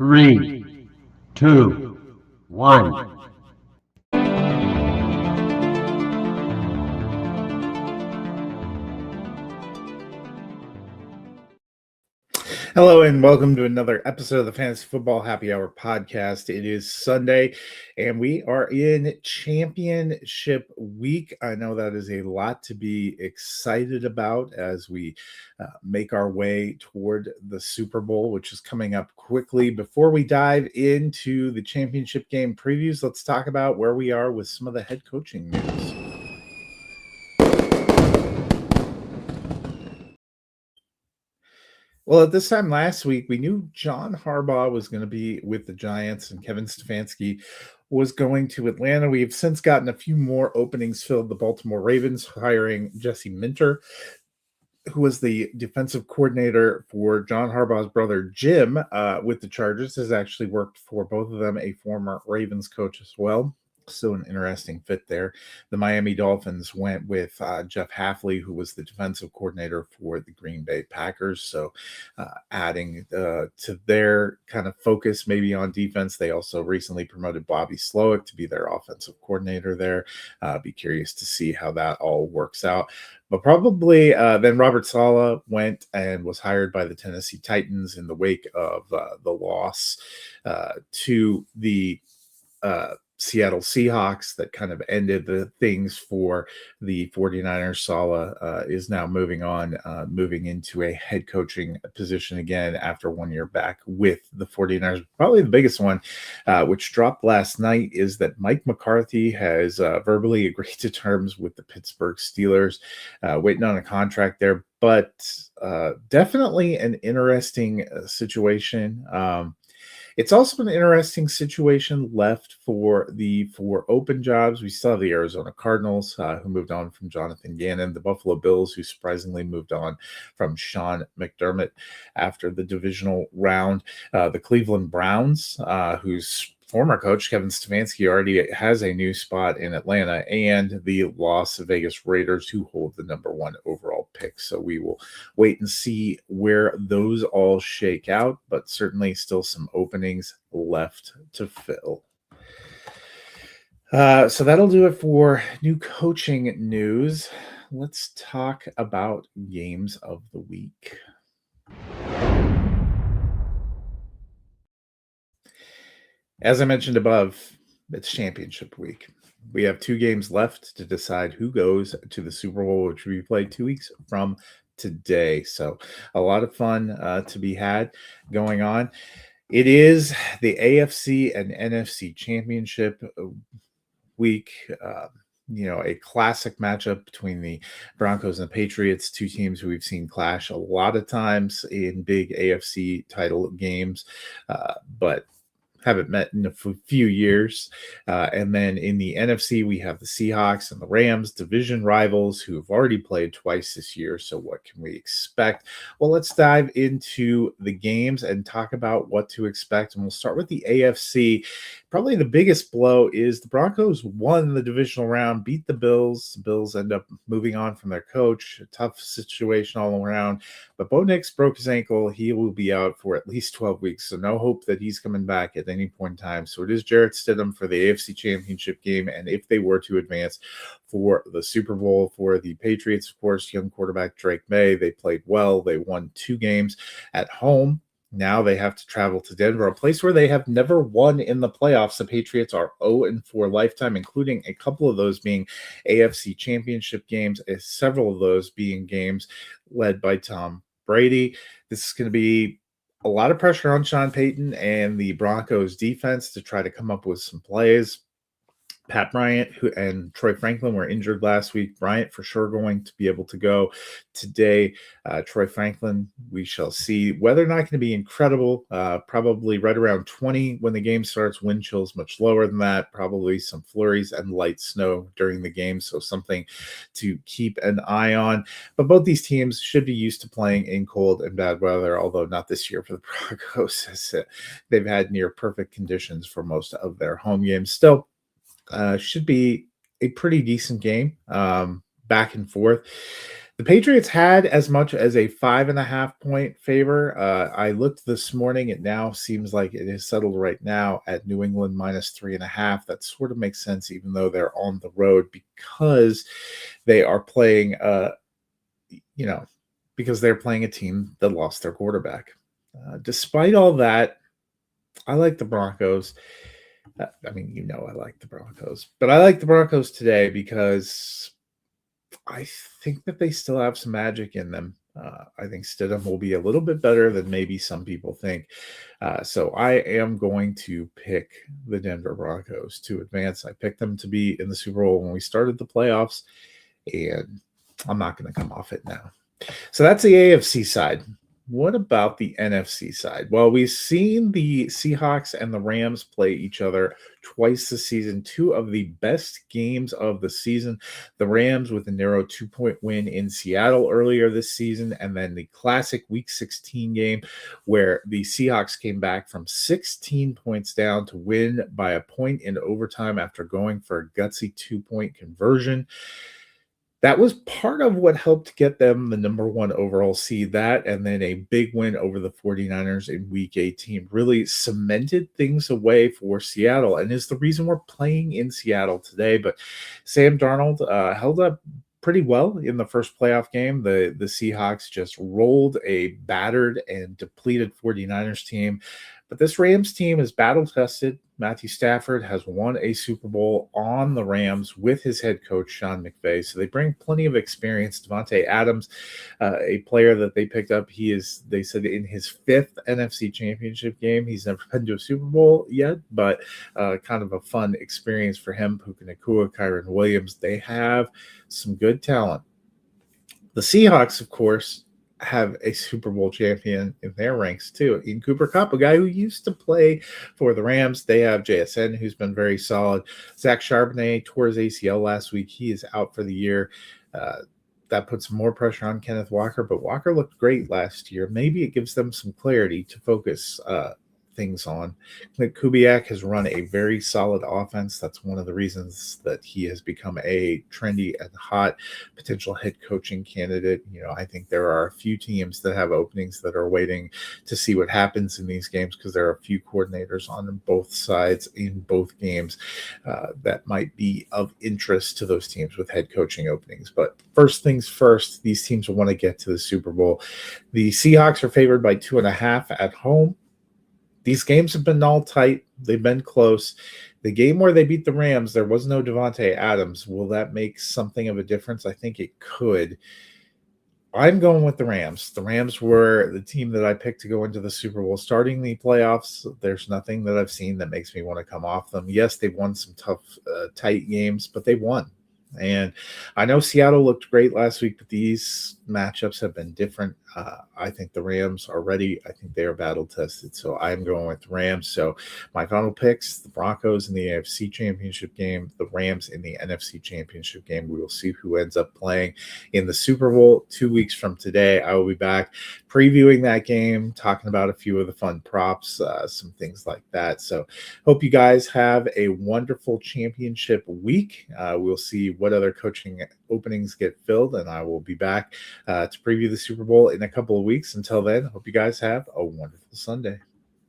Three, two, one. Hello and welcome to another episode of the Fantasy Football Happy Hour podcast. It is Sunday and we are in championship week. I know that is a lot to be excited about as we make our way toward the Super Bowl, which is coming up quickly. Before we dive into the championship game previews, let's talk about where we are with some of the head coaching news. Well, at this time last week, we knew John Harbaugh was going to be with the Giants and Kevin Stefanski was going to Atlanta. We have since gotten a few more openings filled. The Baltimore Ravens hiring Jesse Minter, who was the defensive coordinator for John Harbaugh's brother Jim with the Chargers, has actually worked for both of them, a former Ravens coach as well. So an interesting fit there. The Miami Dolphins went with Jeff Hafley, who was the defensive coordinator for the Green Bay Packers. So adding to their kind of focus maybe on defense. They also recently promoted Bobby Slowick to be their offensive coordinator there. Be curious to see how that all works out. But probably then Robert Saleh went and was hired by the Tennessee Titans in the wake of the loss to the Seattle Seahawks that kind of ended the things for the 49ers. Saleh is now moving on, moving into a head coaching position again after 1 year back with the 49ers. Probably the biggest one, which dropped last night, is that Mike McCarthy has verbally agreed to terms with the Pittsburgh Steelers, waiting on a contract there, but definitely an interesting situation. It's also an interesting situation left for the four open jobs. We still have the Arizona Cardinals, who moved on from Jonathan Gannon, the Buffalo Bills, who surprisingly moved on from Sean McDermott after the divisional round, the Cleveland Browns, whose former coach Kevin Stefanski already has a new spot in Atlanta, and the Las Vegas Raiders, who hold the number one overall pick. So we will wait and see where those all shake out, but certainly still some openings left to fill. So that'll do it for new coaching news. Let's talk about games of the week. As I mentioned above, it's championship week. We have 2 games left to decide who goes to the Super Bowl, which will be played 2 weeks from today. So a lot of fun to be had going on. It is the AFC and NFC championship week. A classic matchup between the Broncos and the Patriots, 2 teams who we've seen clash a lot of times in big AFC title games, but haven't met in a few years. And then in the NFC, we have the Seahawks and the Rams, division rivals who have already played twice this year. So what can we expect? Well, let's dive into the games and talk about what to expect. And we'll start with the AFC. Probably the biggest blow is the Broncos won the divisional round, beat the Bills. The Bills end up moving on from their coach. A tough situation all around. But Bo Nix broke his ankle. He will be out for at least 12 weeks. So no hope that he's coming back at any point in time. So it is Jarrett Stidham for the AFC Championship game. And if they were to advance for the Super Bowl for the Patriots, of course, young quarterback Drake May, they played well. They won 2 games at home. Now they have to travel to Denver, a place where they have never won in the playoffs. The Patriots are 0-4 lifetime, including a couple of those being AFC Championship games, several of those being games led by Tom Brady. This is going to be a lot of pressure on Sean Payton and the Broncos defense to try to come up with some plays. Pat Bryant and Troy Franklin were injured last week. Bryant for sure going to be able to go today. Troy Franklin, we shall see. Weather not going to be incredible. Probably right around 20 when the game starts. Wind chills much lower than that. Probably some flurries and light snow during the game. So something to keep an eye on. But both these teams should be used to playing in cold and bad weather, although not this year for the Broncos, as they've had near perfect conditions for most of their home games. Still, should be a pretty decent game, back and forth. The The Patriots had as much as a 5.5 point favor. I looked this morning. It now seems like it is settled right now at New England -3.5. That sort of makes sense, even though they're on the road because they are playing, you know, because they're playing a team that lost their quarterback. Despite all that, I like the Broncos. I mean, I like the Broncos, but I like the Broncos today because I think that they still have some magic in them. I think Stidham will be a little bit better than maybe some people think. So I am going to pick the Denver Broncos to advance. I picked them to be in the Super Bowl when we started the playoffs, and I'm not going to come off it now. So that's the AFC side. What about the NFC side? Well, we've seen the Seahawks and the Rams play each other twice this season, two of the best games of the season. The Rams with a narrow 2-point win in Seattle earlier this season, and then the classic Week 16 game where the Seahawks came back from 16 points down to win by a point in overtime after going for a gutsy 2-point conversion. That was part of what helped get them the number 1 overall seed. That and then a big win over the 49ers in Week 18 really cemented things away for Seattle and is the reason we're playing in Seattle today. But Sam Darnold held up pretty well in the first playoff game. The Seahawks just rolled a battered and depleted 49ers team. But this Rams team is battle-tested. Matthew Stafford has won a Super Bowl on the Rams with his head coach, Sean McVay. So they bring plenty of experience. Davante Adams, a player that they picked up, they said in his 5th NFC Championship game. He's never been to a Super Bowl yet, but kind of a fun experience for him. Puka Nacua, Kyron Williams. They have some good talent. The Seahawks, of course, have a Super Bowl champion in their ranks too, in Cooper Kupp, a guy who used to play for the Rams. They have JSN, who's been very solid. Zach Charbonnet tore his ACL last week. He is out for the year. That puts more pressure on Kenneth Walker, but Walker looked great last year. Maybe it gives them some clarity to focus things on. Clint Kubiak has run a very solid offense. That's one of the reasons that he has become a trendy and hot potential head coaching candidate. I think there are a few teams that have openings that are waiting to see what happens in these games because there are a few coordinators on both sides in both games that might be of interest to those teams with head coaching openings. But first things first, these teams will want to get to the Super Bowl. The Seahawks are favored by 2.5 at home. These games have been all tight. They've been close. The game where they beat the Rams, there was no Davante Adams. Will that make something of a difference? I think it could. I'm going with the Rams. The Rams were the team that I picked to go into the Super Bowl. Starting the playoffs, there's nothing that I've seen that makes me want to come off them. Yes, they've won some tough, tight games, but they won. And I know Seattle looked great last week, but these matchups have been different. I think the Rams are ready. I think they are battle tested. So I'm going with the Rams. So my final picks, the Broncos in the AFC Championship game, the Rams in the NFC Championship game. We will see who ends up playing in the Super Bowl 2 weeks from today. I will be back previewing that game, talking about a few of the fun props, some things like that. So hope you guys have a wonderful championship week. We'll see what other coaching openings get filled, and I will be back to preview the Super Bowl in a couple of weeks. Until then, hope you guys have a wonderful Sunday.